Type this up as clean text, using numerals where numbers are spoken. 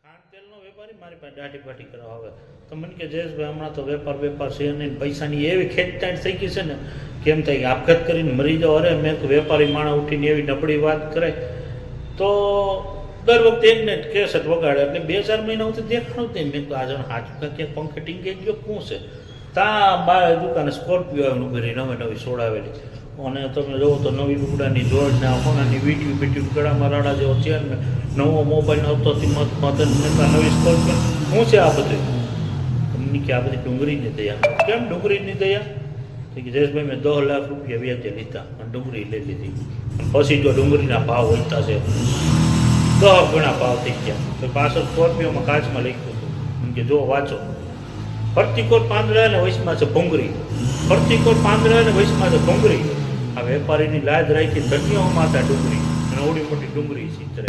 ખાંડ તેલનો વેપારી મારી પાસે દાઢી પાટી કરવા આવે તો મને કે જયેશભાઈ હમણાં તો વેપાર છે નહીં, પૈસાની એવી ખેંચતાણ થઈ ગઈ છે ને કેમ થાય આપઘાત કરીને મરી જાઓ. અરે મેં તો વેપારી માણસ ઉઠીને એવી નબળી વાત કરે તો દર વખતે એકને કેસેટ વગાડે એટલે 2-4 મહિના હું તો દેખાણું જ નહીં. મેં તો આજે હાચું ક્યાંક પંખે ટીંગે ગયો શું છે ત્યાં બાર દુકાને સ્કોર્પિયો આવીને ઉભી રહી નવી સોડાવેલી અને તમે જોવો તો નવી લુગડાની જોડને હોનાની વીટીયું પીટીયું ગળામાં રાડા જેવો ચેર ને નવો મોબાઈલ આવતોથી નવી સ્કોર્પિયો શું છે આ બધું? તમને કે આ બધી ડુંગળીની દયા. કેમ ડુંગળીની દયા? કે જયેશભાઈ મેં 10 લાખ રૂપિયા વ્યાજે લીધા અને ડુંગળી લઈ લીધી પછી જો ડુંગળીના ભાવ વધતા છે 10 ગણા ભાવ થઈ ગયા. તો પાછળ સ્કોર્પિયોમાં કાચમાં લખ્યું હતું કે જો વાંચો, ફરતીકોટ પાંદડા અને વૈશમાં છે ભૂંગળી, ફરતીકોટ પાંદડા અને વૈશમાં છે ભૂંગળી. આ વેપારીની લાજ રાખી ધન્યો માતા ડુંગળી અને ઓડી મોટી ડુંગળી ચિત્રે.